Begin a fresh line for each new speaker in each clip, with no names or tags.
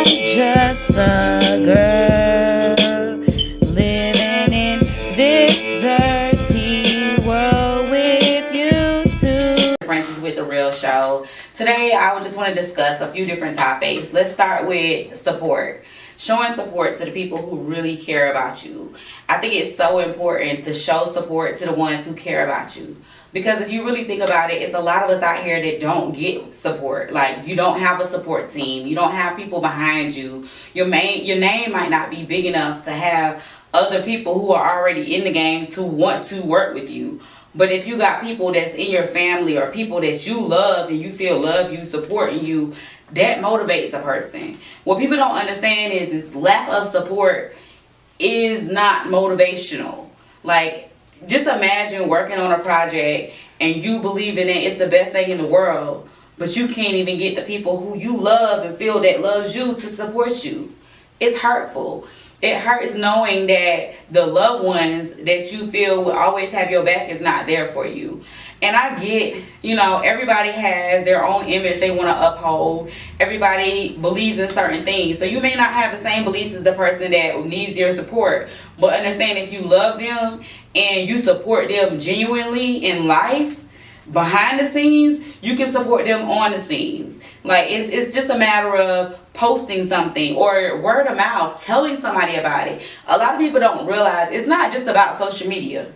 just a girl living in this dirty world with you too.
Differences with the real show. Today I just want to discuss a few different topics. Let's start with support. Showing support to the people who really care about you. I think it's so important to show support to the ones who care about you. Because if you really think about it, it's a lot of us out here that don't get support. Like, you don't have a support team. You don't have people behind you. Your name might not be big enough to have other people who are already in the game to want to work with you. But if you got people that's in your family or people that you love and you feel love you, supporting you, that motivates a person. What people don't understand is lack of support is not motivational. Like, just imagine working on a project and you believing that it's the best thing in the world, but you can't even get the people who you love and feel that loves you to support you. It's hurtful. It hurts knowing that the loved ones that you feel will always have your back is not there for you. And I get, everybody has their own image they want to uphold. Everybody believes in certain things. So you may not have the same beliefs as the person that needs your support. But understand, if you love them and you support them genuinely in life, behind the scenes, you can support them on the scenes. Like, it's just a matter of posting something or word of mouth, telling somebody about it. A lot of people don't realize it's not just about social media.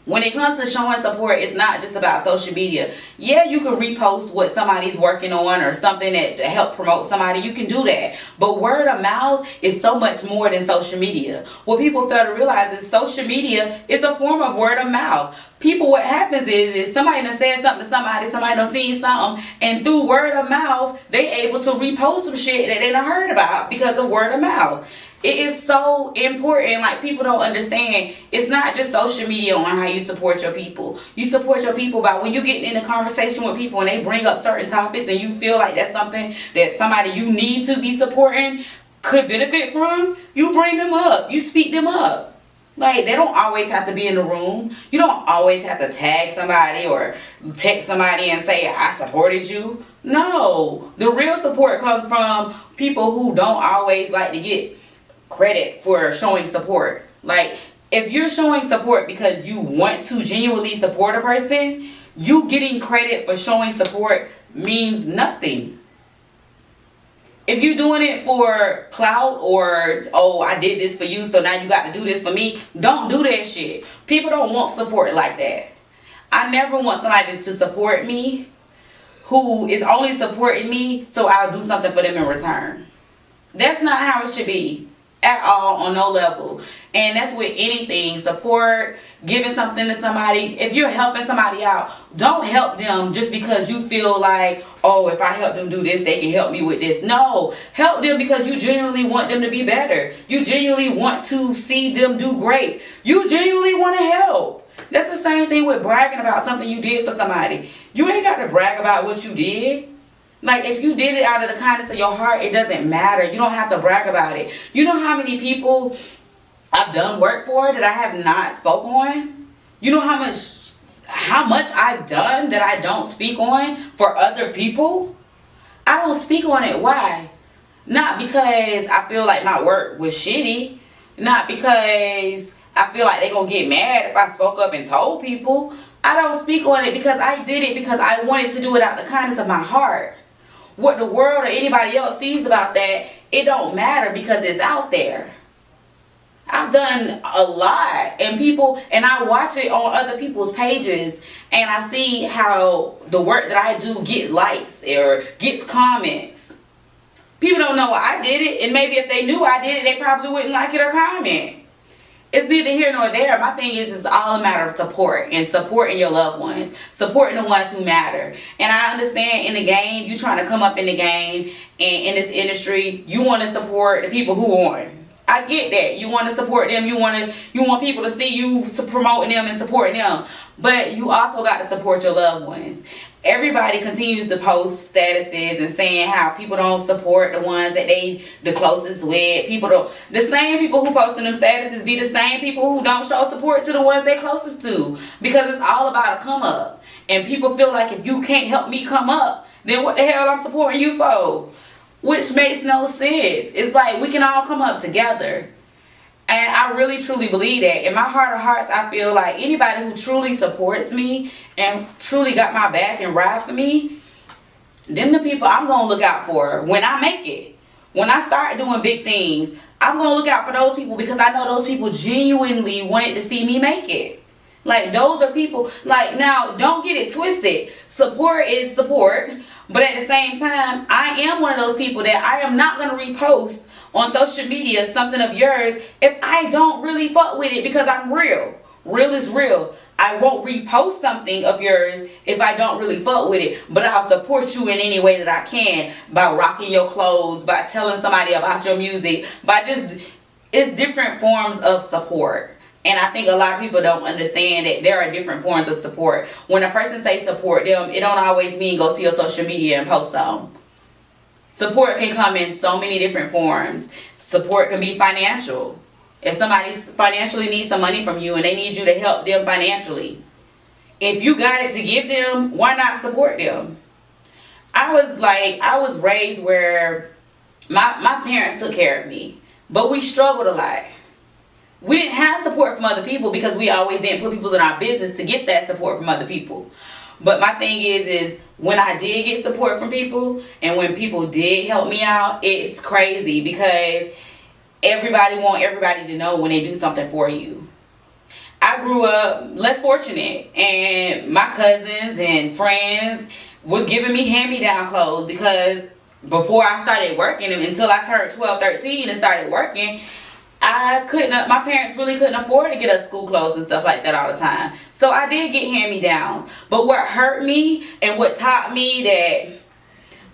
When it comes to showing support, it's not just about social media. Yeah, you can repost what somebody's working on or something that help promote somebody. You can do that. But word of mouth is so much more than social media. What people fail to realize is social media is a form of word of mouth. People, what happens is somebody done said something to somebody done seen something, and through word of mouth, they able to repost some shit that they done heard about because of word of mouth. It is so important. Like, people don't understand. It's not just social media on how you support your people. You support your people by when you get in a conversation with people and they bring up certain topics and you feel like that's something that somebody you need to be supporting could benefit from, you bring them up. You speak them up. Like, they don't always have to be in the room. You don't always have to tag somebody or text somebody and say, I supported you. No. The real support comes from people who don't always like to get credit for showing support. Like, if you're showing support because you want to genuinely support a person, you getting credit for showing support means nothing. If you're doing it for clout or, oh, I did this for you, so now you got to do this for me, don't do that shit. People don't want support like that. I never want somebody to support me who is only supporting me so I'll do something for them in return. That's not how it should be. At all, on no level. And that's with anything. Support, giving something to somebody. If you're helping somebody out, don't help them just because you feel like, oh, if I help them do this, they can help me with this. No, help them because you genuinely want them to be better. You genuinely want to see them do great. You genuinely want to help. That's the same thing with bragging about something you did for somebody. You ain't got to brag about what you did. Like, if you did it out of the kindness of your heart, it doesn't matter. You don't have to brag about it. You know how many people I've done work for that I have not spoke on? You know how much I've done that I don't speak on for other people? I don't speak on it. Why? Not because I feel like my work was shitty. Not because I feel like they're going to get mad if I spoke up and told people. I don't speak on it because I did it because I wanted to do it out of the kindness of my heart. What the world or anybody else sees about that, it don't matter because it's out there. I've done a lot, and I watch it on other people's pages, and I see how the work that I do get likes or gets comments. People don't know I did it, and maybe if they knew I did it, they probably wouldn't like it or comment. It's neither here nor there. My thing is, it's all a matter of support and supporting your loved ones, supporting the ones who matter. And I understand in the game, you trying to come up in the game and in this industry, you want to support the people who won. I get that. You want to support them. You want people to see you promoting them and supporting them. But you also got to support your loved ones. Everybody continues to post statuses and saying how people don't support the ones that they the closest with. The same people who posting them statuses be the same people who don't show support to the ones they closest to. Because it's all about a come up. And people feel like if you can't help me come up, then what the hell I'm supporting you for? which makes no sense. It's like we can all come up together. And I really truly believe that. In my heart of hearts, I feel like anybody who truly supports me and truly got my back and ride for me, them the people I'm going to look out for when I make it. When I start doing big things, I'm going to look out for those people because I know those people genuinely wanted to see me make it. Like, those are people, like, now, don't get it twisted. Support is support. But at the same time, I am one of those people that I am not going to repost on social media something of yours if I don't really fuck with it, because I'm real. Real is real. I won't repost something of yours if I don't really fuck with it, but I'll support you in any way that I can, by rocking your clothes, by telling somebody about your music, by just, it's different forms of support. And I think a lot of people don't understand that there are different forms of support. When a person says support them, it don't always mean go to your social media and post them. Support can come in so many different forms. Support can be financial. If somebody financially needs some money from you and they need you to help them financially, if you got it to give them, why not support them? I was raised where my parents took care of me, but we struggled a lot. We didn't have support from other people because we always didn't put people in our business to get that support from other people. But my thing is when I did get support from people and when people did help me out, it's crazy because everybody want everybody to know when they do something for you. I grew up less fortunate, and my cousins and friends was giving me hand-me-down clothes because before I started working, until I turned 12, 13 and started working, my parents really couldn't afford to get us school clothes and stuff like that all the time. So I did get hand-me-downs. But what hurt me and what taught me that,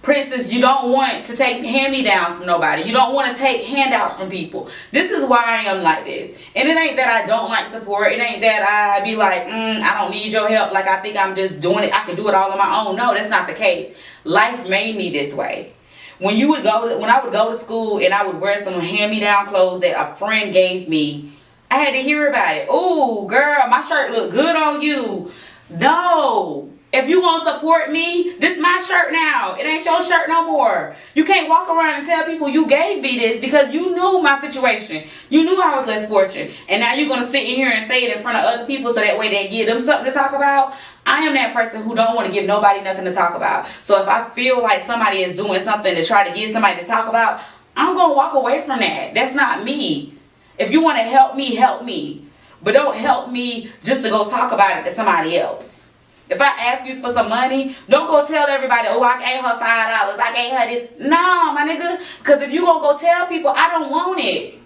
Princess, you don't want to take hand-me-downs from nobody. You don't want to take handouts from people. This is why I am like this. And it ain't that I don't like support. It ain't that I be like, I don't need your help. Like I think I'm just doing it. I can do it all on my own. No, that's not the case. Life made me this way. When I would go to school and I would wear some hand-me-down clothes that a friend gave me, I had to hear about it. Ooh, girl, my shirt look good on you. No. If you gonna support me, this is my shirt now. It ain't your shirt no more. You can't walk around and tell people you gave me this because you knew my situation. You knew I was less fortunate. And now you're gonna sit in here and say it in front of other people so that way they give them something to talk about. I am that person who don't want to give nobody nothing to talk about. So if I feel like somebody is doing something to try to get somebody to talk about, I'm gonna walk away from that. That's not me. If you want to help me, help me. But don't help me just to go talk about it to somebody else. If I ask you for some money, don't go tell everybody, oh, I gave her $5. I gave her this. No, my nigga. Because if you going to go tell people, I don't want it.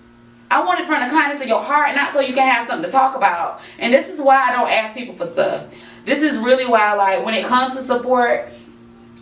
I want it from the kindness of your heart, not so you can have something to talk about. And this is why I don't ask people for stuff. This is really why, like, when it comes to support,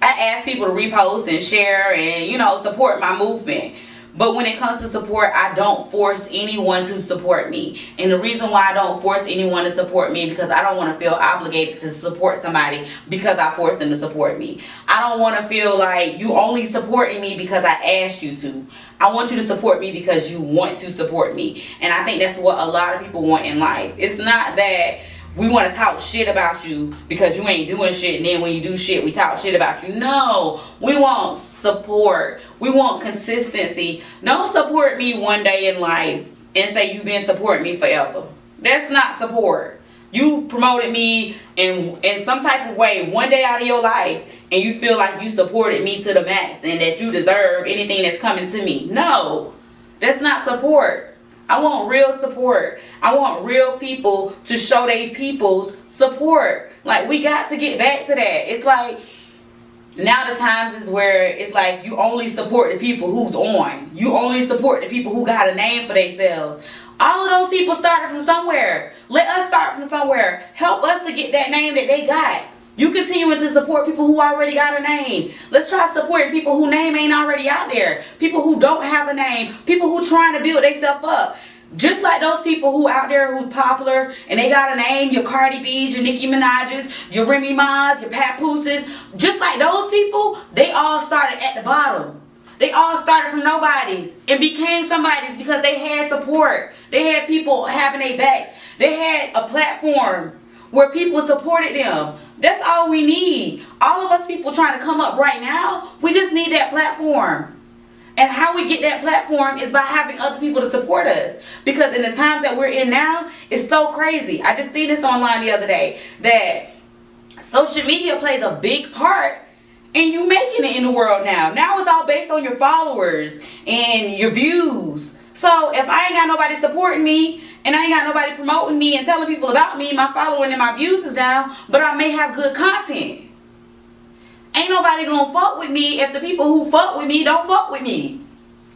I ask people to repost and share and, support my movement. But when it comes to support, I don't force anyone to support me. And the reason why I don't force anyone to support me because I don't want to feel obligated to support somebody because I forced them to support me. I don't want to feel like you only supporting me because I asked you to. I want you to support me because you want to support me. And I think that's what a lot of people want in life. It's not that we want to talk shit about you because you ain't doing shit, and then when you do shit, we talk shit about you. No, we want support. We want consistency. Don't support me one day in life and say you've been supporting me forever. That's not support. You promoted me in some type of way one day out of your life, and you feel like you supported me to the max and that you deserve anything that's coming to me. No, that's not support. I want real support. I want real people to show they people's support. Like, we got to get back to that. It's like, now the times is where it's like you only support the people who's on. You only support the people who got a name for themselves. All of those people started from somewhere. Let us start from somewhere. Help us to get that name that they got. You continuing to support people who already got a name. Let's try supporting people whose name ain't already out there. People who don't have a name. People who trying to build themselves up. Just like those people who out there who's popular and they got a name, your Cardi B's, your Nicki Minaj's, your Remy Ma's, your Papooses. Just like those people, they all started at the bottom. They all started from nobody's and became somebody's because they had support. They had people having their backs. They had a platform where people supported them. That's all we need. All of us people trying to come up right now, we just need that platform. And how we get that platform is by having other people to support us. Because in the times that we're in now, it's so crazy. I just seen this online the other day that social media plays a big part in you making it in the world now. Now it's all based on your followers and your views. So if I ain't got nobody supporting me and I ain't got nobody promoting me and telling people about me, my following and my views is down, but I may have good content. Ain't nobody gonna fuck with me if the people who fuck with me don't fuck with me.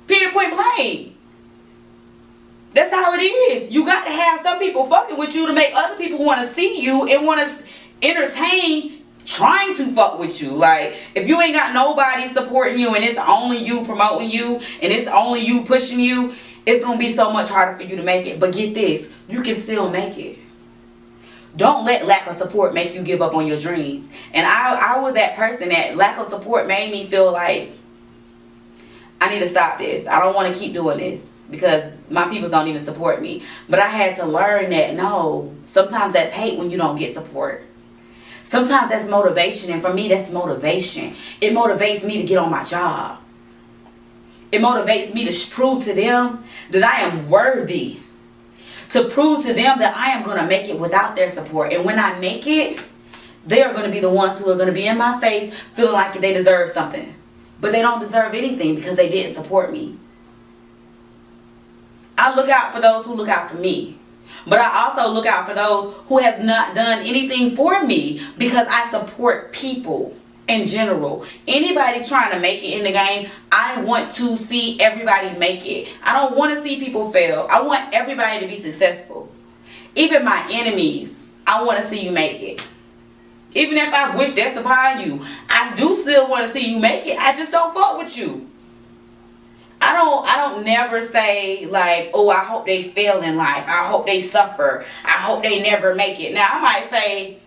Period, point blank. That's how it is. You got to have some people fucking with you to make other people want to see you and want to entertain trying to fuck with you. Like, if you ain't got nobody supporting you and it's only you promoting you and it's only you pushing you, it's gonna be so much harder for you to make it. But get this, you can still make it. Don't let lack of support make you give up on your dreams. And I was that person that lack of support made me feel like I need to stop this. I don't want to keep doing this because my people don't even support me. But I had to learn that no, sometimes that's hate when you don't get support. Sometimes that's motivation, and for me that's motivation. It motivates me to get on my job. It motivates me to prove to them that I am worthy. To prove to them that I am going to make it without their support. And when I make it, they are going to be the ones who are going to be in my face feeling like they deserve something. But they don't deserve anything because they didn't support me. I look out for those who look out for me. But I also look out for those who have not done anything for me because I support people in general. Anybody trying to make it in the game, I want to see everybody make it. I don't want to see people fail. I want everybody to be successful. Even my enemies, I want to see you make it. Even if I wish death upon you, I do still want to see you make it. I just don't fuck with you. I don't never say like, oh, I hope they fail in life. I hope they suffer. I hope they never make it. Now, I might say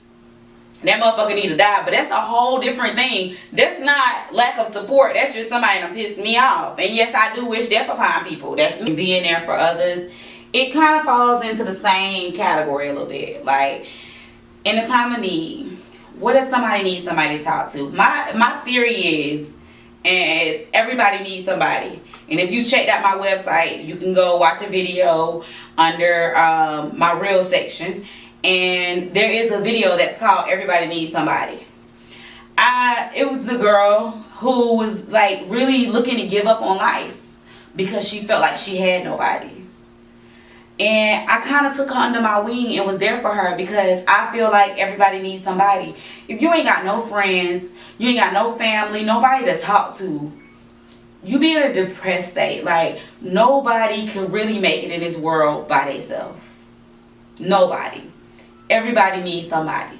that motherfucker need to die, but that's a whole different thing. That's not lack of support. That's just somebody that pissed me off. And yes, I do wish death upon people. That's me being there for others. It kind of falls into the same category a little bit. Like, in a time of need, what does somebody need somebody to talk to? My theory is everybody needs somebody. And if you checked out my website, you can go watch a video under my real section. And there is a video that's called Everybody Needs Somebody. It was the girl who was like really looking to give up on life because she felt like she had nobody. And I kind of took her under my wing and was there for her because I feel like everybody needs somebody. If you ain't got no friends, you ain't got no family, nobody to talk to, you be in a depressed state. Like, nobody can really make it in this world by themselves. Nobody. Everybody needs somebody.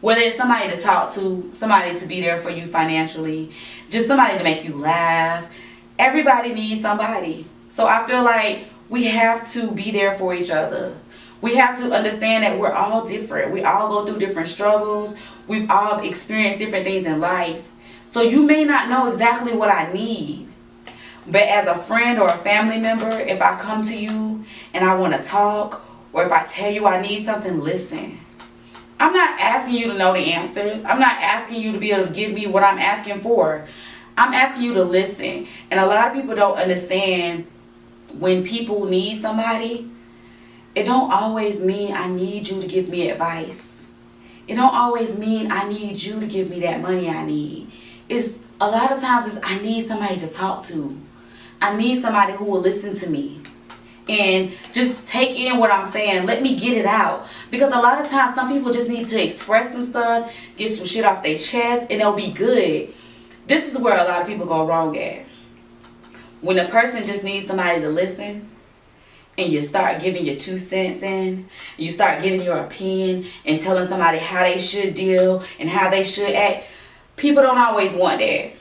Whether it's somebody to talk to, somebody to be there for you financially, just somebody to make you laugh. Everybody needs somebody. So I feel like we have to be there for each other. We have to understand that we're all different. We all go through different struggles. We've all experienced different things in life. So you may not know exactly what I need. But as a friend or a family member, if I come to you and I want to talk, or if I tell you I need something, listen. I'm not asking you to know the answers. I'm not asking you to be able to give me what I'm asking for. I'm asking you to listen. And a lot of people don't understand when people need somebody, it don't always mean I need you to give me advice. It don't always mean I need you to give me that money I need. It's a lot of times it's I need somebody to talk to. I need somebody who will listen to me and just take in what I'm saying. Let me get it out. Because a lot of times some people just need to express some stuff, get some shit off their chest, and they'll be good. This is where a lot of people go wrong at. When a person just needs somebody to listen, and you start giving your 2 cents in, you start giving your opinion and telling somebody how they should deal and how they should act, people don't always want that.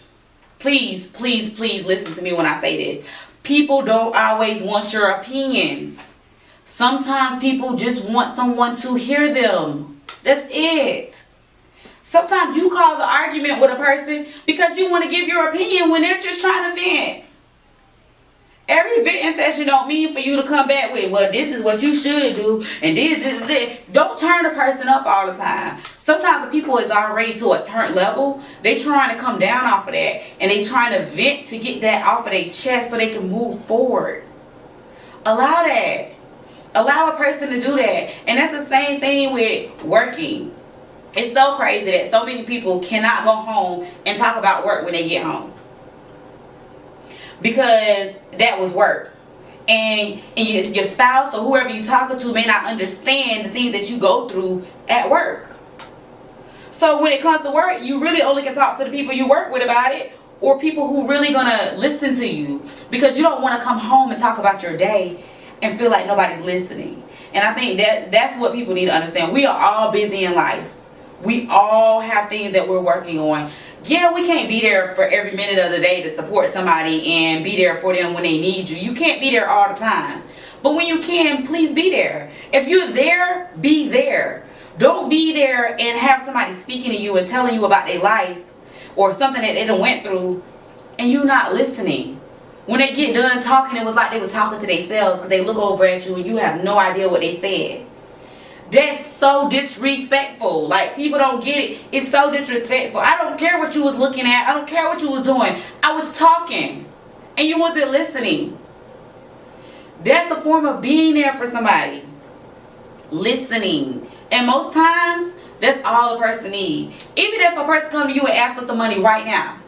Please, please, please listen to me when I say this. People don't always want your opinions. Sometimes people just want someone to hear them. That's it. Sometimes you cause an argument with a person because you want to give your opinion when they're just trying to vent. Every venting session don't mean for you to come back with, well, this is what you should do, and this. Don't turn the person up all the time. Sometimes the people is already to a turn level. They trying to come down off of that, and they trying to vent to get that off of their chest so they can move forward. Allow that. Allow a person to do that. And that's the same thing with working. It's so crazy that so many people cannot go home and talk about work when they get home, because that was work. And your spouse or whoever you're talking to may not understand the things that you go through at work. So when it comes to work, you really only can talk to the people you work with about it, or people who really gonna listen to you, because you don't want to come home and talk about your day and feel like nobody's listening. And I think that's what people need to understand. We are all busy in life. We all have things that we're working on. Yeah, we can't be there for every minute of the day to support somebody and be there for them when they need you. You can't be there all the time. But when you can, please be there. If you're there, be there. Don't be there and have somebody speaking to you and telling you about their life or something that they done went through and you not listening. When they get done talking, it was like they were talking to themselves, because they look over at you and you have no idea what they said. That's so disrespectful. Like, people don't get it. It's so disrespectful. I don't care what you was looking at. I don't care what you was doing. I was talking and you wasn't listening. That's a form of being there for somebody. Listening. And most times, that's all a person needs. Even if a person comes to you and asks for some money right now,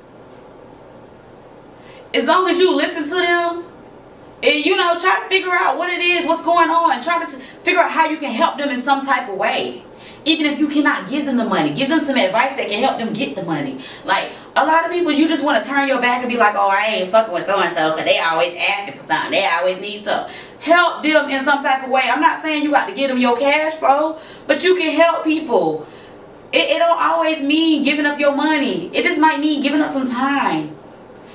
as long as you listen to them, and try to figure out what it is, what's going on, try to figure out how you can help them in some type of way. Even if you cannot give them the money, give them some advice that can help them get the money. Like, a lot of people, you just want to turn your back and be like, oh, I ain't fucking with so-and-so because they always asking for something. They always need something. Help them in some type of way. I'm not saying you got to give them your cash flow, but you can help people. It don't always mean giving up your money. It just might mean giving up some time.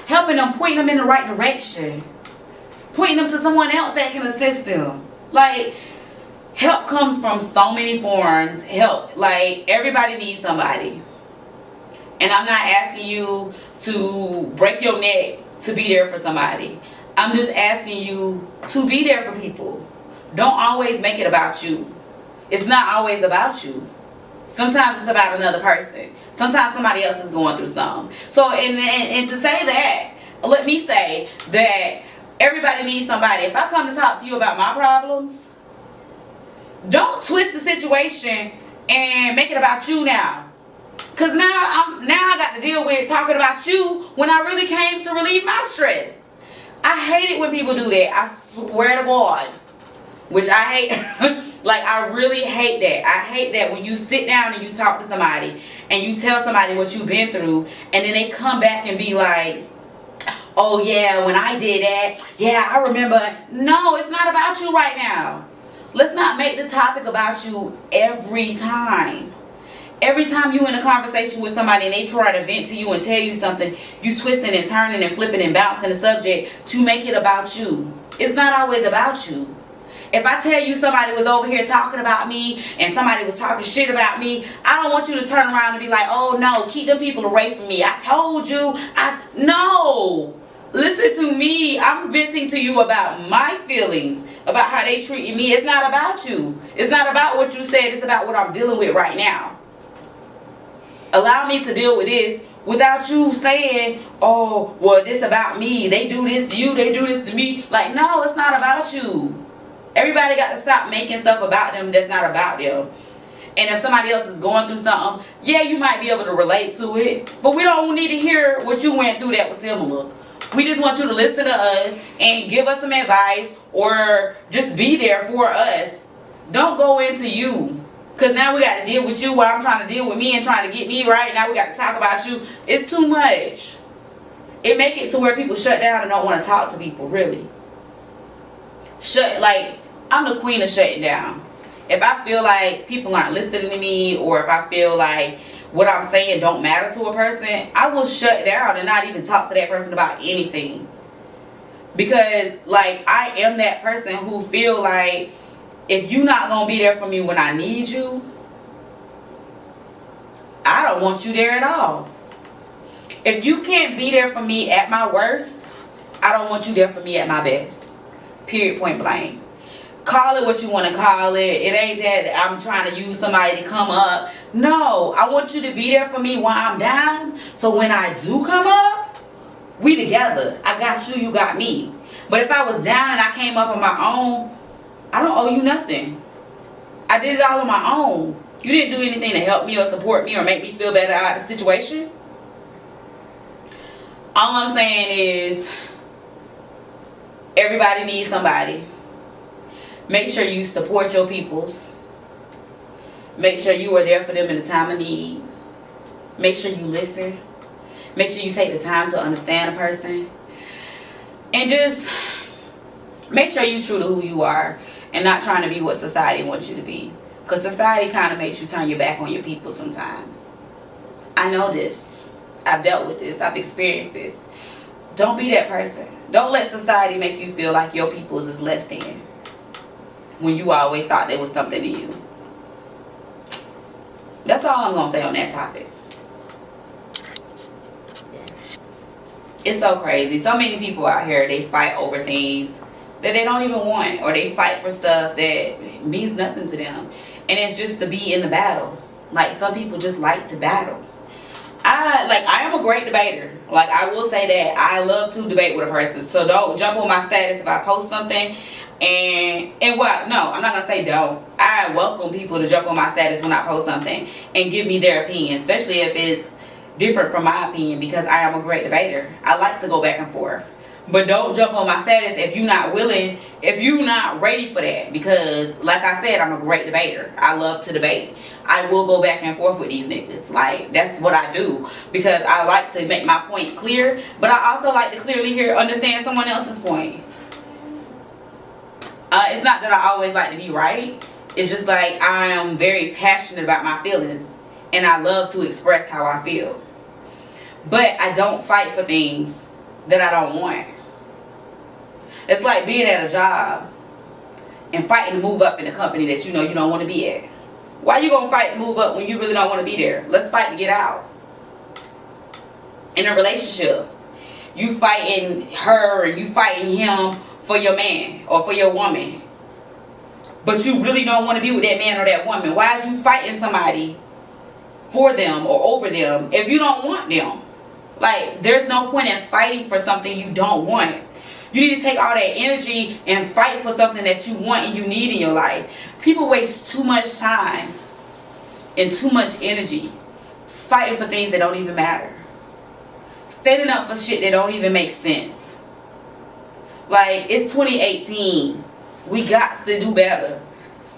Helping them, pointing them in the right direction. Pointing them to someone else that can assist them. Like, help comes from so many forms. Help, like, everybody needs somebody. And I'm not asking you to break your neck to be there for somebody. I'm just asking you to be there for people. Don't always make it about you. It's not always about you. Sometimes it's about another person. Sometimes somebody else is going through something. So, and to say that, let me say that everybody needs somebody. If I come to talk to you about my problems, don't twist the situation and make it about you now. Because now I got to deal with talking about you when I really came to relieve my stress. I hate it when people do that. I swear to God. Which I hate. Like, I really hate that. I hate that when you sit down and you talk to somebody and you tell somebody what you've been through, and then they come back and be like, oh yeah, when I did that, yeah, I remember. No, it's not about you right now. Let's not make the topic about you every time. Every time you in a conversation with somebody and they try to vent to you and tell you something, you twisting and turning and flipping and bouncing the subject to make it about you. It's not always about you. If I tell you somebody was over here talking about me and somebody was talking shit about me, I don't want you to turn around and be like, oh no, keep them people away from me. I told you. No. Listen to me. I'm venting to you about my feelings, about how they treated me. It's not about you. It's not about what you said. It's about what I'm dealing with right now. Allow me to deal with this without you saying, oh, well, this about me. They do this to you. They do this to me. Like, no, it's not about you. Everybody got to stop making stuff about them that's not about them. And if somebody else is going through something, yeah, you might be able to relate to it. But we don't need to hear what you went through that was similar. We just want you to listen to us and give us some advice, or just be there for us. Don't go into you. Because now we got to deal with you while I'm trying to deal with me and trying to get me right. Now we got to talk about you. It's too much. It make it to where people shut down and don't want to talk to people, really. Like, I'm the queen of shutting down. If I feel like people aren't listening to me, or if I feel like what I'm saying don't matter to a person, I will shut down and not even talk to that person about anything. Because, like, I am that person who feel like, if you're not going to be there for me when I need you, I don't want you there at all. If you can't be there for me at my worst, I don't want you there for me at my best. Period, point blank. Call it what you want to call it. It ain't that I'm trying to use somebody to come up. No, I want you to be there for me while I'm down. So when I do come up, we together. I got you, you got me. But if I was down and I came up on my own, I don't owe you nothing. I did it all on my own. You didn't do anything to help me or support me or make me feel better about the situation. All I'm saying is, everybody needs somebody. Make sure you support your peoples. Make sure you are there for them in the time of need. Make sure you listen. Make sure you take the time to understand a person. And just make sure you're true to who you are and not trying to be what society wants you to be. Because society kind of makes you turn your back on your people sometimes. I know this. I've dealt with this. I've experienced this. Don't be that person. Don't let society make you feel like your people is less than, when you always thought there was something to you. That's all I'm going to say on that topic. It's so crazy. So many people out here, they fight over things that they don't even want. Or they fight for stuff that means nothing to them. And it's just to be in the battle. Like, some people just like to battle. I am a great debater. Like, I will say that. I love to debate with a person. So don't jump on my status if I post something. And what? No, I'm not going to say don't. I welcome people to jump on my status when I post something and give me their opinion. Especially if it's different from my opinion, because I am a great debater. I like to go back and forth. But don't jump on my status if you're not willing, if you're not ready for that. Because, like I said, I'm a great debater. I love to debate. I will go back and forth with these niggas. Like, that's what I do. Because I like to make my point clear. But I also like to clearly understand someone else's point. It's not that I always like to be right. It's just like I am very passionate about my feelings. And I love to express how I feel. But I don't fight for things that I don't want. It's like being at a job and fighting to move up in a company that you know you don't want to be at. Why you gonna fight to move up when you really don't want to be there? Let's fight to get out. In a relationship, you fighting her and you fighting him for your man or for your woman, but you really don't want to be with that man or that woman. Why is you fighting somebody for them or over them if you don't want them? Like, there's no point in fighting for something you don't want. You need to take all that energy and fight for something that you want and you need in your life. People waste too much time and too much energy fighting for things that don't even matter. Standing up for shit that don't even make sense. Like, it's 2018. We got to do better.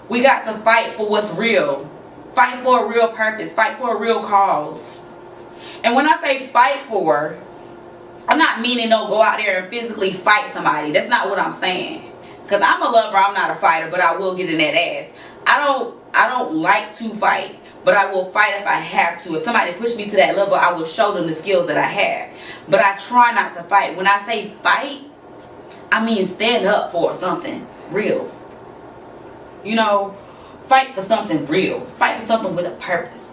We got to fight for what's real. Fight for a real purpose. Fight for a real cause. And when I say fight for, I'm not meaning no go out there and physically fight somebody. That's not what I'm saying. Because I'm a lover, I'm not a fighter, but I will get in that ass. I don't like to fight, but I will fight if I have to. If somebody push me to that level, I will show them the skills that I have. But I try not to fight. When I say fight, I mean stand up for something real. You know, fight for something real. Fight for something with a purpose.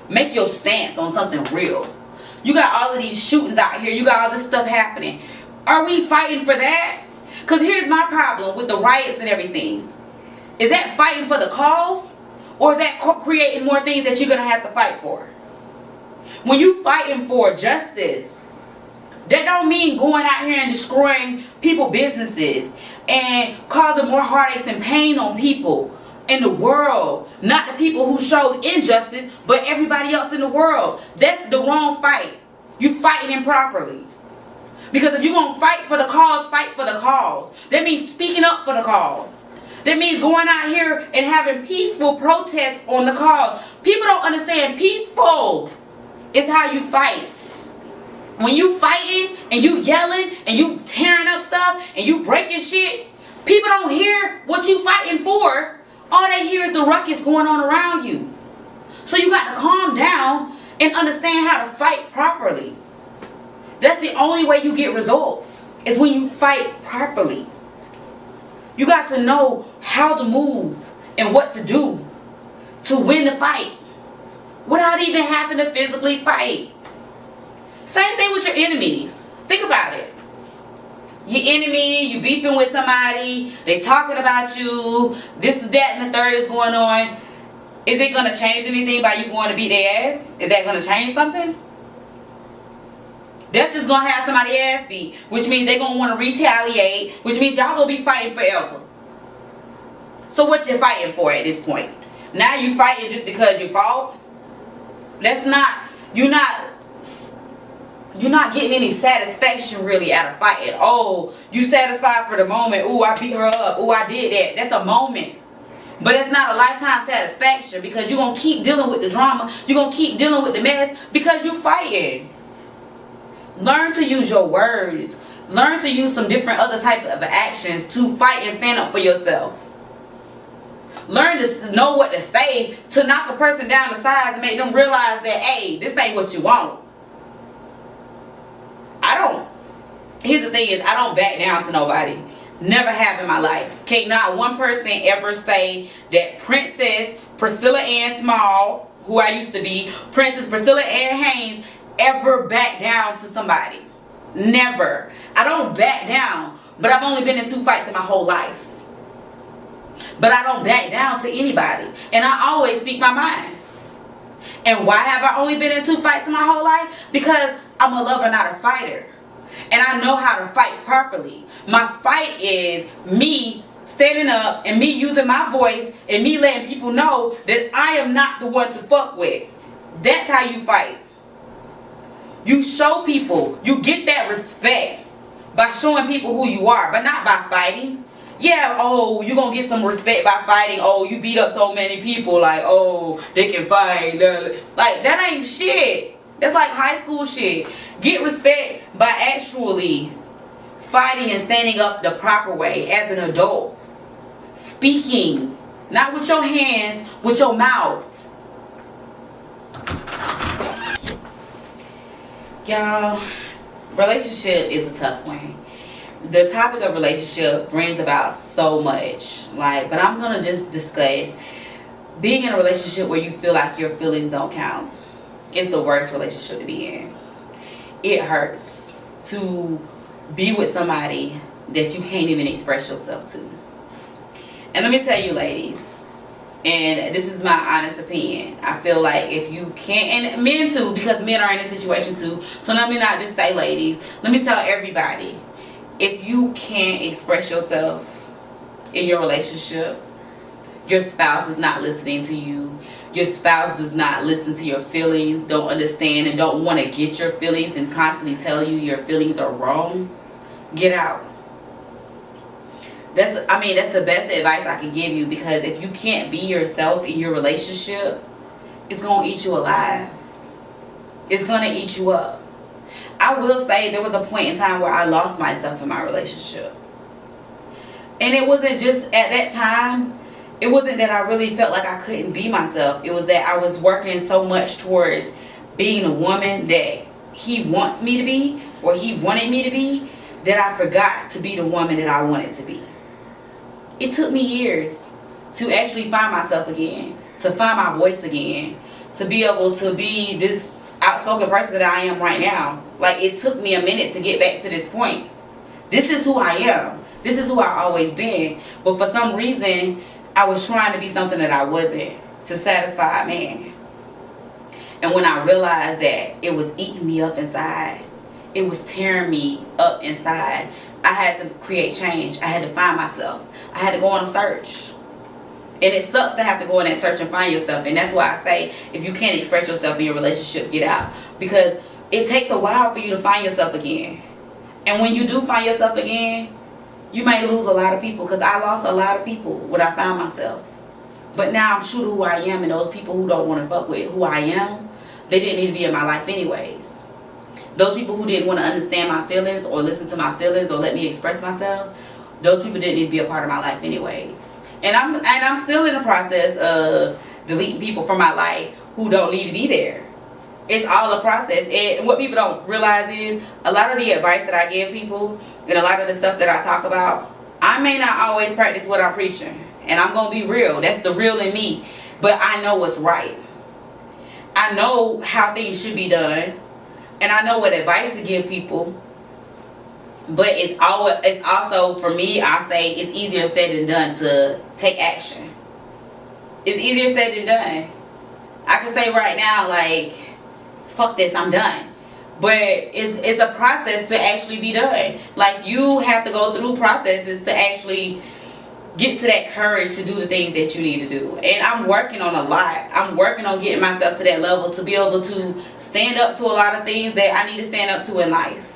Make your stance on something real. You got all of these shootings out here. You got all this stuff happening. Are we fighting for that? Because here's my problem with the riots and everything. Is that fighting for the cause? Or is that creating more things that you're going to have to fight for? When you fighting for justice, that don't mean going out here and destroying people's businesses and causing more heartaches and pain on people in the world. Not the people who showed injustice, but everybody else in the world. That's the wrong fight. You fighting improperly. Because if you're going to fight for the cause, fight for the cause. That means speaking up for the cause. That means going out here and having peaceful protests on the cause. People don't understand peaceful is how you fight. When you fighting and you yelling and you tearing up stuff and you breaking shit, people don't hear what you fighting for. All they hear is the ruckus going on around you. So you got to calm down and understand how to fight properly. That's the only way you get results, is when you fight properly. You got to know how to move and what to do to win the fight without even having to physically fight. Same thing with your enemies. Think about it. your enemy, you beefing with somebody, they talking about you, this, that, and the third is going on. Is it going to change anything by you going to beat their ass? Is that going to change something? That's just going to have somebody's ass beat, which means they're going to want to retaliate, which means y'all going to be fighting forever. So what you fighting for at this point? Now you fighting just because you fought? That's not, you're not getting any satisfaction really out of fighting. Oh, you satisfied for the moment. Oh, I beat her up. Oh, I did that. That's a moment. But it's not a lifetime satisfaction, because you're going to keep dealing with the drama. You're going to keep dealing with the mess because you're fighting. Learn to use your words. Learn to use some different other type of actions to fight and stand up for yourself. Learn to know what to say to knock a person down the sides and make them realize that, hey, this ain't what you want. Here's the thing is, I don't back down to nobody. Never have in my life. Can't not one person ever say that Princess Priscilla Ann Small, who I used to be, Princess Priscilla Ann Haynes, ever back down to somebody. Never. I don't back down, but I've only been in 2 fights in my whole life. But I don't back down to anybody. And I always speak my mind. And why have I only been in 2 fights in my whole life? Because I'm a lover, not a fighter. And I know how to fight properly. My fight is me standing up and me using my voice and me letting people know that I am not the one to fuck with. That's how you fight. You show people, you get that respect by showing people who you are, but not by fighting. Yeah, oh, you're going to get some respect by fighting. Oh, you beat up so many people. Like, oh, they can fight. Like, that ain't shit. That's like high school shit. Get respect by actually fighting and standing up the proper way as an adult. Speaking. Not with your hands, with your mouth. Y'all, relationship is a tough one. The topic of relationship brings about so much. But I'm going to just discuss being in a relationship where you feel like your feelings don't count. It's the worst relationship to be in. It hurts to be with somebody that you can't even express yourself to. And let me tell you, ladies, and this is my honest opinion, I feel like if you can't, and men too, because men are in this situation too, so let me not just say ladies, let me tell everybody, if you can't express yourself in your relationship, your spouse is not listening to you, your spouse does not listen to your feelings, don't understand and don't want to get your feelings and constantly tell you your feelings are wrong, get out. That's the best advice I can give you, because if you can't be yourself in your relationship, it's going to eat you alive. It's going to eat you up. I will say there was a point in time where I lost myself in my relationship. And it wasn't just at that time, it wasn't that I really felt like I couldn't be myself. It was that I was working so much towards being a woman that he wants me to be, or he wanted me to be, that I forgot to be the woman that I wanted to be. It took me years to actually find myself again, to find my voice again, to be able to be this outspoken person that I am right now. It took me a minute to get back to this point. This is who I am. This is who I've always been. But for some reason, I was trying to be something that I wasn't, to satisfy a man. And when I realized that it was eating me up inside, it was tearing me up inside, I had to create change. I had to find myself. I had to go on a search. And it sucks to have to go on that search and find yourself. And that's why I say, if you can't express yourself in your relationship, get out. Because it takes a while for you to find yourself again. And when you do find yourself again, you may lose a lot of people. Because I lost a lot of people when I found myself. But now I'm true to who I am. And those people who don't want to fuck with who I am, they didn't need to be in my life anyways. Those people who didn't want to understand my feelings or listen to my feelings or let me express myself, those people didn't need to be a part of my life anyways. And I'm still in the process of deleting people from my life who don't need to be there. It's all a process. And what people don't realize is, a lot of the advice that I give people and a lot of the stuff that I talk about, I may not always practice what I'm preaching. And I'm going to be real. That's the real in me. But I know what's right. I know how things should be done. And I know what advice to give people. But it's also, for me, I say it's easier said than done to take action. It's easier said than done. I can say right now, like, fuck this, I'm done. But it's a process to actually be done. Like, you have to go through processes to actually get to that courage to do the things that you need to do. And I'm working on a lot. I'm working on getting myself to that level to be able to stand up to a lot of things that I need to stand up to in life.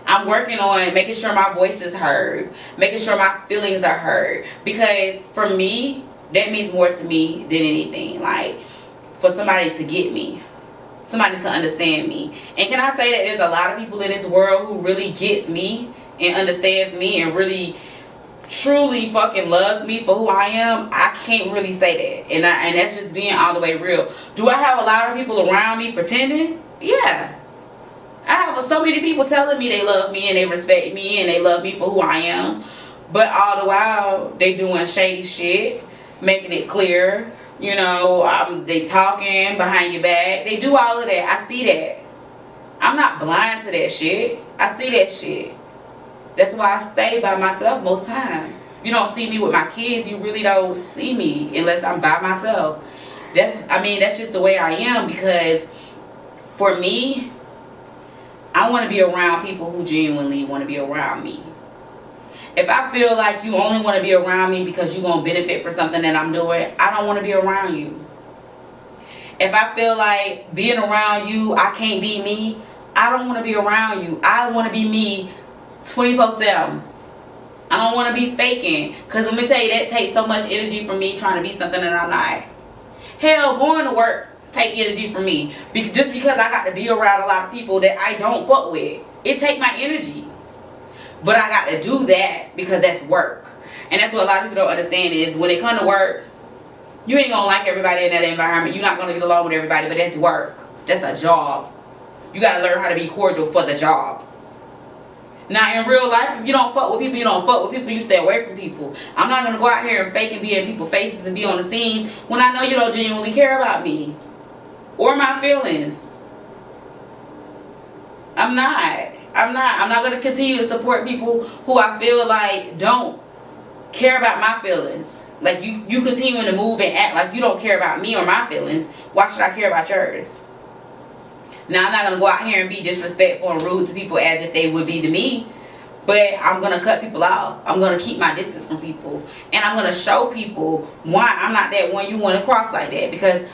I'm working on making sure my voice is heard, making sure my feelings are heard. Because for me, that means more to me than anything. Like, for somebody to get me, somebody to understand me. And can I say that there's a lot of people in this world who really gets me and understands me and really truly fucking loves me for who I am? I can't really say that. And that's just being all the way real. Do I have a lot of people around me pretending? Yeah. I have so many people telling me they love me and they respect me and they love me for who I am. But all the while, they doing shady shit, making it clear. You know, they talking behind your back. They do all of that. I see that. I'm not blind to that shit. I see that shit. That's why I stay by myself most times. If you don't see me with my kids, you really don't see me unless I'm by myself. That's just the way I am, because for me, I want to be around people who genuinely want to be around me. If I feel like you only want to be around me because you're going to benefit for something that I'm doing, I don't want to be around you. If I feel like being around you, I can't be me, I don't want to be around you. I want to be me 24/7. I don't want to be faking. Because let me tell you, that takes so much energy from me trying to be something that I'm not. Hell, going to work take energy from me. Just because I got to be around a lot of people that I don't fuck with. It take my energy. But I got to do that because that's work. And that's what a lot of people don't understand is when it comes to work, you ain't going to like everybody in that environment. You're not going to get along with everybody, but that's work. That's a job. You got to learn how to be cordial for the job. Now, in real life, if you don't fuck with people, you don't fuck with people, you stay away from people. I'm not going to go out here and fake and be in people's faces and be on the scene when I know you don't genuinely care about me or my feelings. I'm not going to continue to support people who I feel like don't care about my feelings. Like, you continuing to move and act like you don't care about me or my feelings. Why should I care about yours? Now, I'm not going to go out here and be disrespectful and rude to people as if they would be to me. But I'm going to cut people off. I'm going to keep my distance from people. And I'm going to show people why I'm not that one you want to cross like that. Because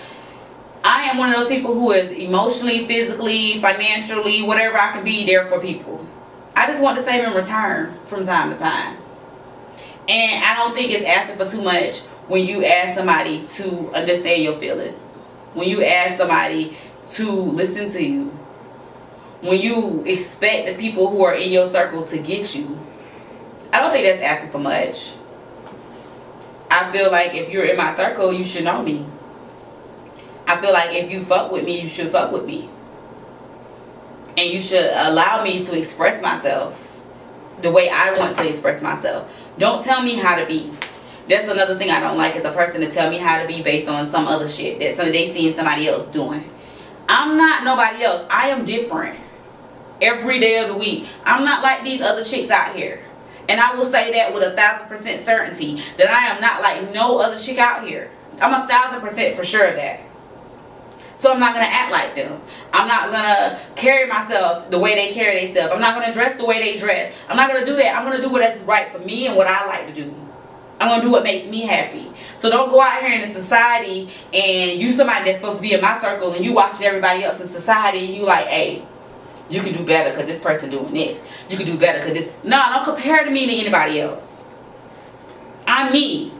I am one of those people who is emotionally, physically, financially, whatever I can be there for people. I just want the same in return from time to time. And I don't think it's asking for too much when you ask somebody to understand your feelings. When you ask somebody to listen to you. When you expect the people who are in your circle to get you. I don't think that's asking for much. I feel like if you're in my circle, you should know me. I feel like if you fuck with me, you should fuck with me. And you should allow me to express myself the way I want to express myself. Don't tell me how to be. That's another thing I don't like, is a person to tell me how to be based on some other shit that they seen somebody else doing. I'm not nobody else. I am different. Every day of the week. I'm not like these other chicks out here. And I will say that with 1,000% certainty, that I am not like no other chick out here. I'm 1,000% for sure of that. So I'm not going to act like them. I'm not going to carry myself the way they carry themselves. I'm not going to dress the way they dress. I'm not going to do that. I'm going to do what's right for me and what I like to do. I'm going to do what makes me happy. So don't go out here in the society and you somebody that's supposed to be in my circle and you watching everybody else in society and you like, hey, you can do better because this person doing this. You can do better because this. No, don't compare to me to anybody else. I'm me.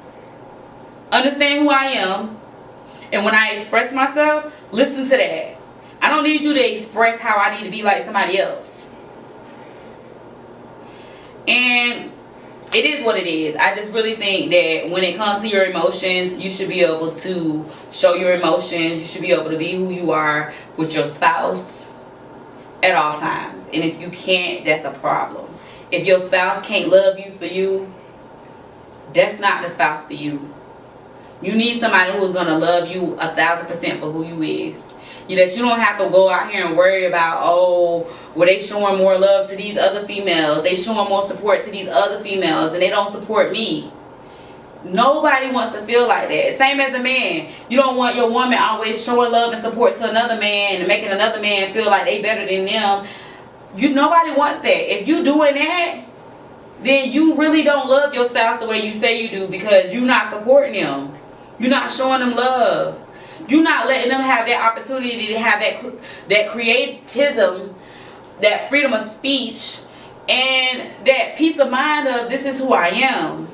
Understand who I am. And when I express myself, listen to that. I don't need you to express how I need to be like somebody else. And it is what it is. I just really think that when it comes to your emotions, you should be able to show your emotions. You should be able to be who you are with your spouse at all times. And if you can't, that's a problem. If your spouse can't love you for you, that's not the spouse for you. You need somebody who's going to love you 1,000% for who you is. That you don't have to go out here and worry about, oh, well, they showing more love to these other females, they showing more support to these other females, and they don't support me. Nobody wants to feel like that. Same as a man. You don't want your woman always showing love and support to another man and making another man feel like they better than them. Nobody wants that. If you doing that, then you really don't love your spouse the way you say you do, because you're not supporting them. You're not showing them love. You're not letting them have that opportunity to have that creatism, that freedom of speech, and that peace of mind of, this is who I am.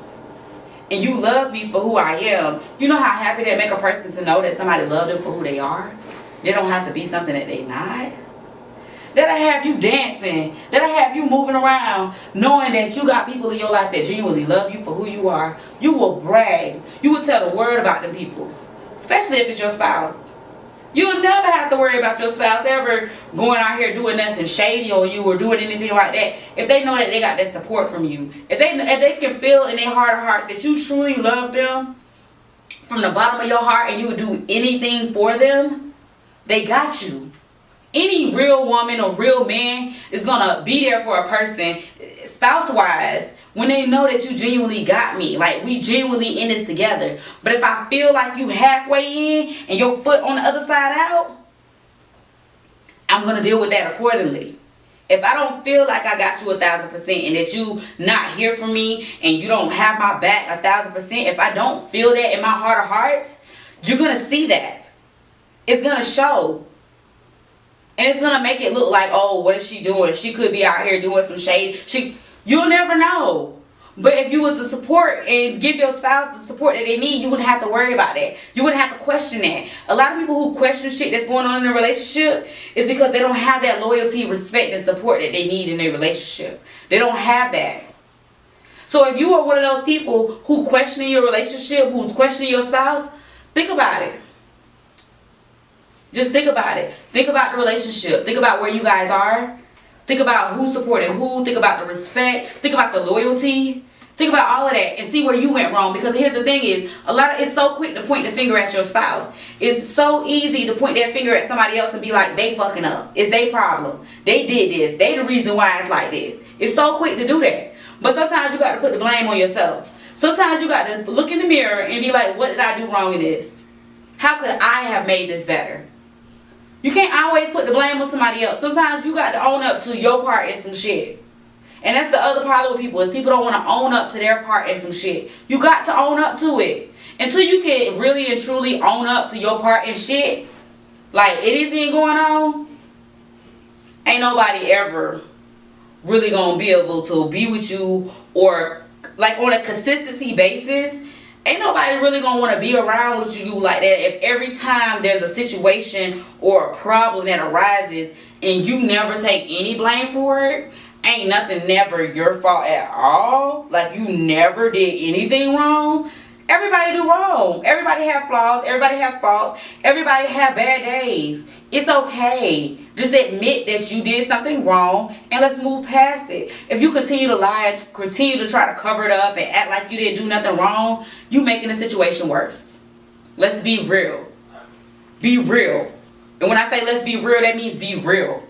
And you love me for who I am. You know how happy that make a person to know that somebody loved them for who they are? They don't have to be something that they not. That'll have you dancing. That'll have you moving around, knowing that you got people in your life that genuinely love you for who you are. You will brag. You will tell the word about them people, especially if it's your spouse. You'll never have to worry about your spouse ever going out here doing nothing shady on you or doing anything like that. If they know that they got that support from you, if they can feel in their heart of hearts that you truly love them from the bottom of your heart and you would do anything for them, they got you. Any real woman or real man is gonna be there for a person, spouse-wise, when they know that you genuinely got me. Like, we genuinely in it together. But if I feel like you halfway in and your foot on the other side out, I'm gonna deal with that accordingly. If I don't feel like I got you 1,000% and that you not here for me and you don't have my back 1,000%, if I don't feel that in my heart of hearts, you're gonna see that. It's gonna show. And it's gonna make it look like, oh, what is she doing? She could be out here doing some shade. You'll never know. But if you was to support and give your spouse the support that they need, you wouldn't have to worry about that. You wouldn't have to question that. A lot of people who question shit that's going on in a relationship is because they don't have that loyalty, respect, and support that they need in their relationship. They don't have that. So if you are one of those people who questioning your relationship, who's questioning your spouse, think about it. Just think about it. Think about the relationship. Think about where you guys are. Think about who's supporting who. Think about the respect. Think about the loyalty. Think about all of that and see where you went wrong. Because here's the thing is, it's so quick to point the finger at your spouse. It's so easy to point that finger at somebody else and be like, they fucking up. It's their problem. They did this. They the reason why it's like this. It's so quick to do that. But sometimes you got to put the blame on yourself. Sometimes you got to look in the mirror and be like, what did I do wrong in this? How could I have made this better? You can't always put the blame on somebody else. Sometimes you got to own up to your part in some shit. And that's the other problem with people, is people don't want to own up to their part in some shit. You got to own up to it. Until you can really and truly own up to your part in shit, like anything going on, ain't nobody ever really going to be able to be with you, or like on a consistency basis. Ain't nobody really gonna want to be around with you like that if every time there's a situation or a problem that arises and you never take any blame for it. Ain't nothing never your fault at all. Like, you never did anything wrong. Everybody do wrong. Everybody have flaws. Everybody have faults. Everybody have bad days. It's okay. Just admit that you did something wrong and let's move past it. If you continue to lie and continue to try to cover it up and act like you didn't do nothing wrong, you making the situation worse. Let's be real. Be real. And when I say let's be real, that means be real.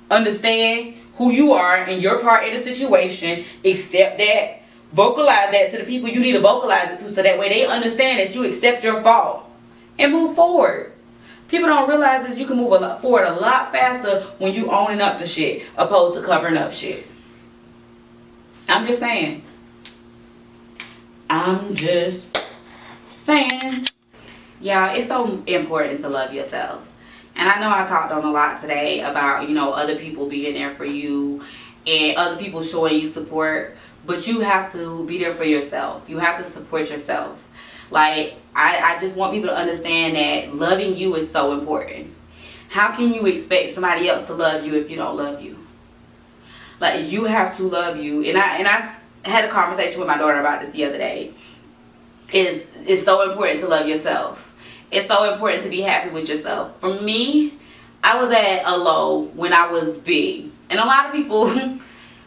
Understand who you are and your part in the situation. Accept that. Vocalize that to the people you need to vocalize it to, so that way they understand that you accept your fault and move forward. People don't realize this. You can move forward a lot faster when you owning up to shit opposed to covering up shit. I'm just saying. I'm just saying. Yeah, it's so important to love yourself. And I know I talked on a lot today about, other people being there for you and other people showing you support. But you have to be there for yourself. You have to support yourself. Like, I just want people to understand that loving you is so important. How can you expect somebody else to love you if you don't love you? Like, you have to love you. And I had a conversation with my daughter about this the other day. It's so important to love yourself. It's so important to be happy with yourself. For me, I was at a low when I was big. And a lot of people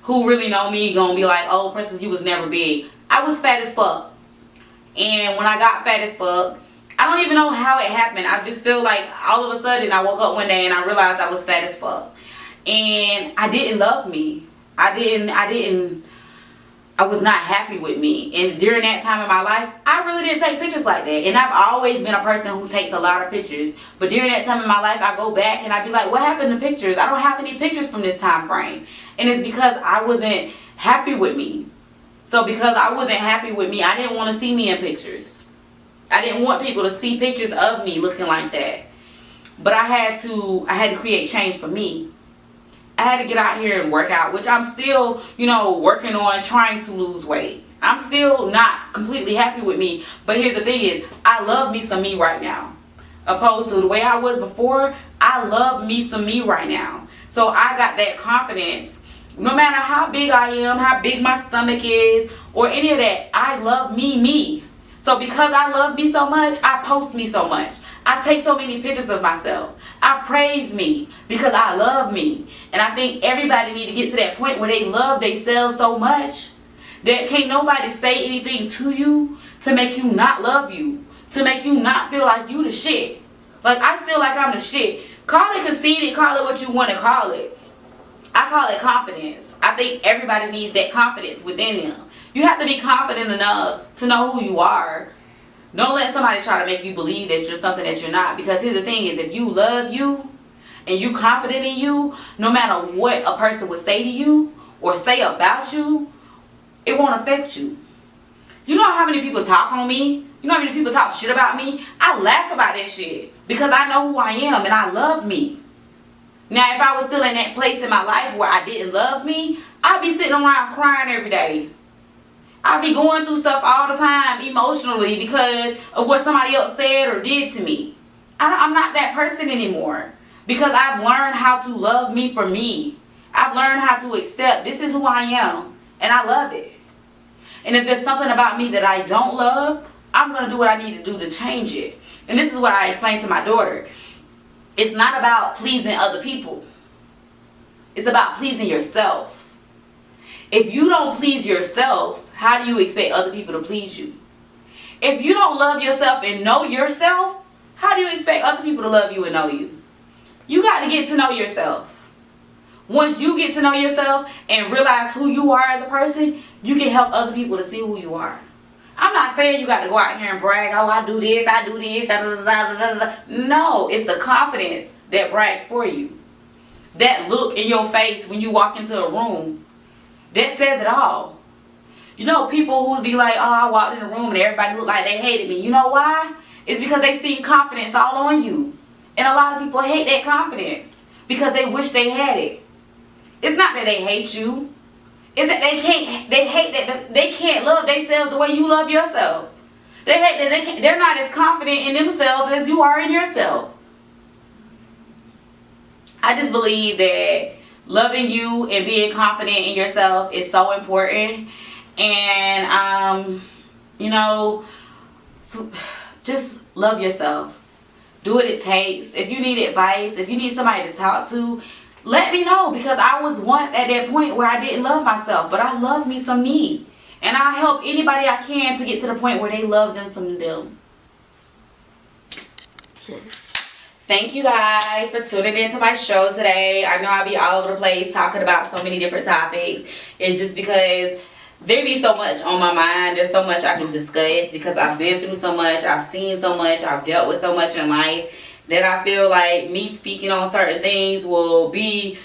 who really know me gonna be like, oh, Princess, you was never big. I was fat as fuck. And when I got fat as fuck, I don't even know how it happened. I just feel like all of a sudden I woke up one day and I realized I was fat as fuck. And I didn't love me. I was not happy with me. And during that time in my life, I really didn't take pictures like that. And I've always been a person who takes a lot of pictures. But during that time in my life, I go back and I be like, what happened to pictures? I don't have any pictures from this time frame. And it's because I wasn't happy with me. So because I wasn't happy with me, I didn't want to see me in pictures. I didn't want people to see pictures of me looking like that. But I had to create change for me. I had to get out here and work out, which I'm still, working on trying to lose weight. I'm still not completely happy with me. But here's the thing is, I love me some me right now. Opposed to the way I was before, I love me some me right now. So I got that confidence. No matter how big I am, how big my stomach is, or any of that, I love me. So because I love me so much, I post me so much. I take so many pictures of myself. I praise me because I love me. And I think everybody need to get to that point where they love themselves so much that can't nobody say anything to you to make you not love you, to make you not feel like you the shit. Like, I feel like I'm the shit. Call it conceited, call it what you want to call it. I call it confidence. I think everybody needs that confidence within them. You have to be confident enough to know who you are. Don't let somebody try to make you believe that you're something that you're not. Because here's the thing is, if you love you and you confident in you, no matter what a person would say to you or say about you, it won't affect you. You know how many people talk on me? You know how many people talk shit about me? I laugh about that shit because I know who I am and I love me. Now, if I was still in that place in my life where I didn't love me, I'd be sitting around crying every day. I be going through stuff all the time emotionally because of what somebody else said or did to me. I'm not that person anymore because I've learned how to love me for me. I've learned how to accept this is who I am and I love it. And if there's something about me that I don't love, I'm going to do what I need to do to change it. And this is what I explained to my daughter. It's not about pleasing other people. It's about pleasing yourself. If you don't please yourself, how do you expect other people to please you? If you don't love yourself and know yourself, how do you expect other people to love you and know you? You got to get to know yourself. Once you get to know yourself and realize who you are as a person, you can help other people to see who you are. I'm not saying you got to go out here and brag, oh, I do this, da, da, da, da, da. No, it's the confidence that brags for you. That look in your face when you walk into a room, that says it all. You know, people who would be like, oh, I walked in the room and everybody looked like they hated me. You know why? It's because they see confidence all on you. And a lot of people hate that confidence because they wish they had it. It's not that they hate you. It's that they hate that they can't love themselves the way you love yourself. They hate that they're not as confident in themselves as you are in yourself. I just believe that loving you and being confident in yourself is so important. And, so just love yourself. Do what it takes. If you need advice, if you need somebody to talk to, let me know. Because I was once at that point where I didn't love myself. But I love me some me. And I help anybody I can to get to the point where they love them some them. Thank you guys for tuning into my show today. I know I'll be all over the place talking about so many different topics. It's just because there be so much on my mind. There's so much I can discuss because I've been through so much. I've seen so much. I've dealt with so much in life that I feel like me speaking on certain things will be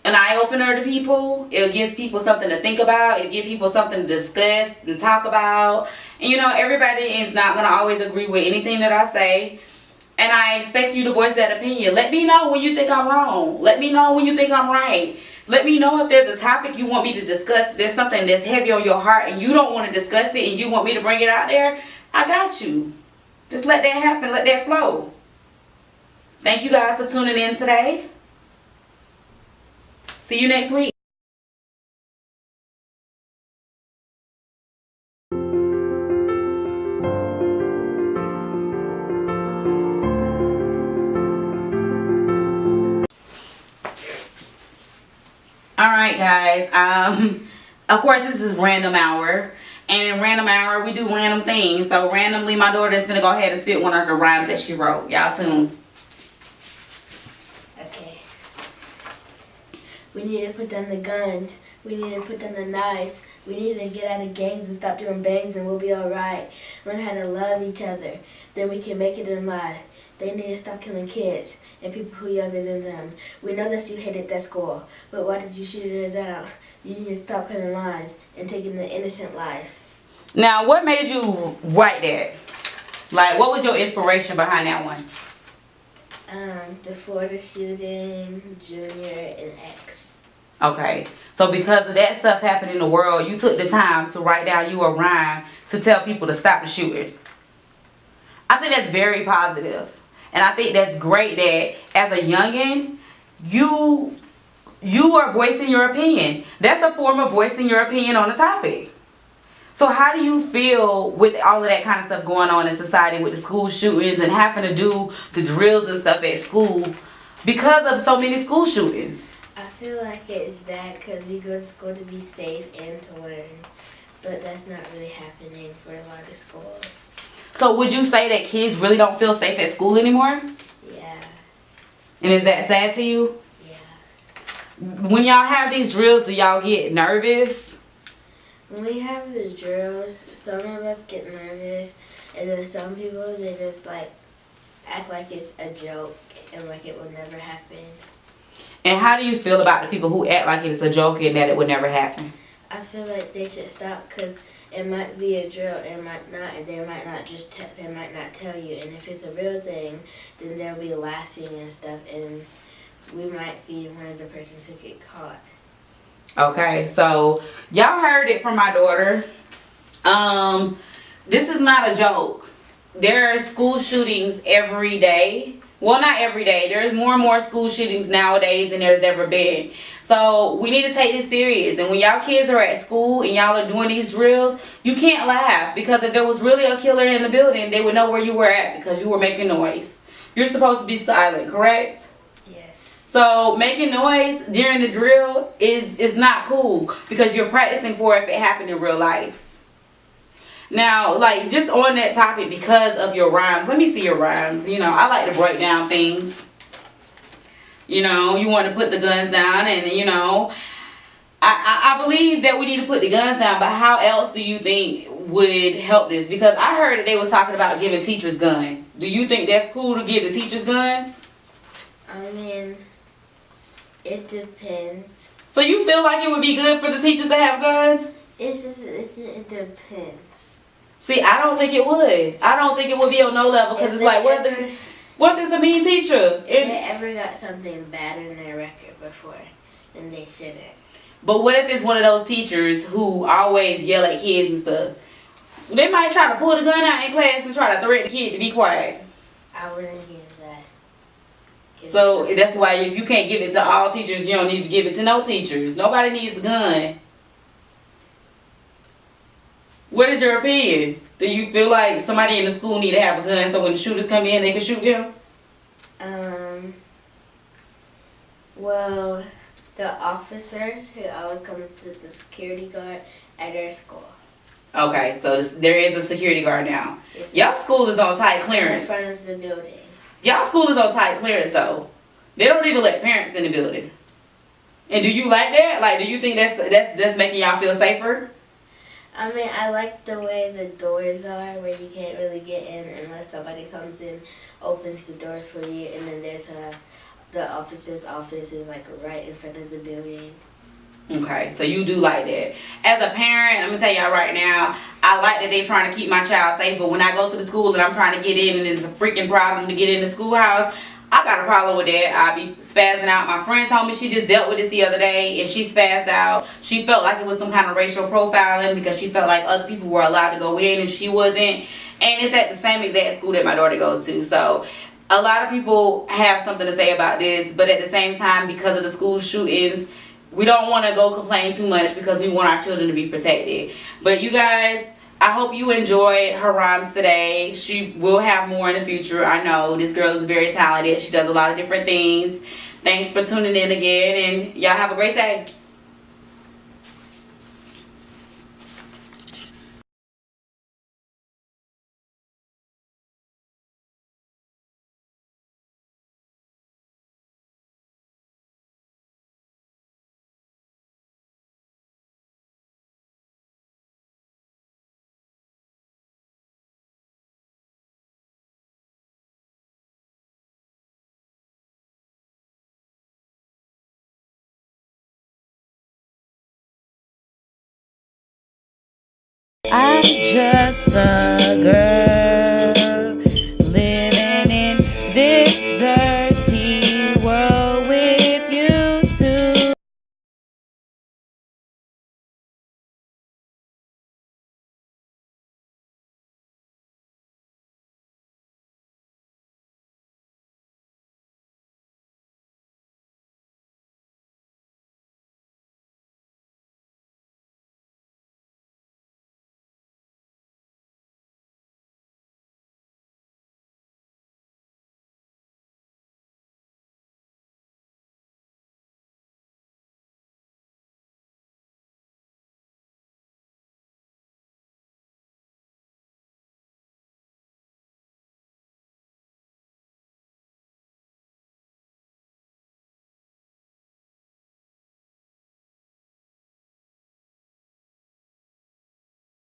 an eye-opener to people. It gives people something to think about. It gives people something to discuss and talk about. And everybody is not going to always agree with anything that I say. And I expect you to voice that opinion. Let me know when you think I'm wrong. Let me know when you think I'm right. Let me know if there's a topic you want me to discuss. There's something that's heavy on your heart and you don't want to discuss it and you want me to bring it out there. I got you. Just let that happen. Let that flow. Thank you guys for tuning in today. See you next week. Alright guys, of course this is random hour And in random hour, we do random things. So randomly, my daughter is gonna go ahead and spit one of the rhymes that she wrote. Y'all tune.
Okay. We need to put down the guns. We need to put down the knives. We need to get out of gangs and stop doing bangs and we'll be alright. Learn how to love each other. Then we can make it in life. They need to stop killing kids and people who are younger than them. We know that you hated that school, but why did you shoot it down? You need to stop cutting lines and taking the innocent lives.
Now, what made you write that? Like, what was your inspiration behind that one?
The Florida shooting, Junior, and X.
Okay, so because of that stuff happening in the world, you took the time to write down you a rhyme to tell people to stop the shooting. I think that's very positive. And I think that's great that as a youngin, you are voicing your opinion. That's a form of voicing your opinion on a topic. So how do you feel with all of that kind of stuff going on in society with the school shootings and having to do the drills and stuff at school because of so many school shootings?
I feel like it's bad because we go to school to be safe and to learn, but that's not really happening for a lot of schools.
So would you say that kids really don't feel safe at school anymore?
Yeah.
And is that sad to you?
Yeah.
When y'all have these drills, do y'all get nervous?
When we have the drills, some of us get nervous, and then some people, they just like act like it's a joke and like it will never happen.
And how do you feel about the people who act like it's a joke and that it would never happen?
I feel like they should stop because it might be a drill, it might not, and they might not just they might not tell you. And if it's a real thing, then they'll be laughing and stuff, and we might be one of the persons who get caught.
Okay, so y'all heard it from my daughter. This is not a joke. There are school shootings every day. Well, not every day. There's more and more school shootings nowadays than there's ever been. So we need to take this serious. And when y'all kids are at school and y'all are doing these drills, you can't laugh, because if there was really a killer in the building, they would know where you were at because you were making noise. You're supposed to be silent, correct?
Yes.
So making noise during the drill is not cool because you're practicing for if it happened in real life. Now, like, just on that topic, because of your rhymes, let me see your rhymes. You know, I like to break down things. You know, you want to put the guns down, and you know, I believe that we need to put the guns down, but how else do you think would help this? Because I heard that they were talking about giving teachers guns. Do you think that's cool to give the teachers guns?
I mean, it depends.
So you feel like it would be good for the teachers to have guns?
It depends.
See, I don't think it would. I don't think it would be on no level, because it's like, what if it's a mean teacher?
If they ever got something bad in their record before, then they shouldn't.
But what if it's one of those teachers who always yell at kids and stuff? They might try to pull the gun out in class and try to threaten the kid to be quiet.
I wouldn't give that.
So that's why if you can't give it to all teachers, you don't need to give it to no teachers. Nobody needs a gun. What is your opinion? Do you feel like somebody in the school need to have a gun so when the shooters come in, they can shoot them?
Well, the officer who always comes to the security guard at our school.
Okay, so there is a security guard now.
Yes,
Y'all school is on tight
in
clearance.
front of the building.
Y'all school is on tight clearance though. They don't even let parents in the building. And do you like that? Like, do you think that's making y'all feel safer?
I mean, I like the way the doors are, where you can't really get in unless somebody comes in, opens the door for you, and then there's the officer's office is like right in front of the building.
Okay, so you do like that. As a parent, I'm gonna tell y'all right now, I like that they trying to keep my child safe, but when I go to the school and I'm trying to get in and it's a freaking problem to get in the schoolhouse, I got a problem with that. I be spazzing out. My friend told me she just dealt with this the other day and she spazzed out. She felt like it was some kind of racial profiling because she felt like other people were allowed to go in and she wasn't. And it's at the same exact school that my daughter goes to. So a lot of people have something to say about this, but at the same time, because of the school shootings, we don't want to go complain too much because we want our children to be protected. But you guys, I hope you enjoyed her rhymes today. She will have more in the future. I know this girl is very talented. She does a lot of different things. Thanks for tuning in again, and y'all have a great day.
I'm just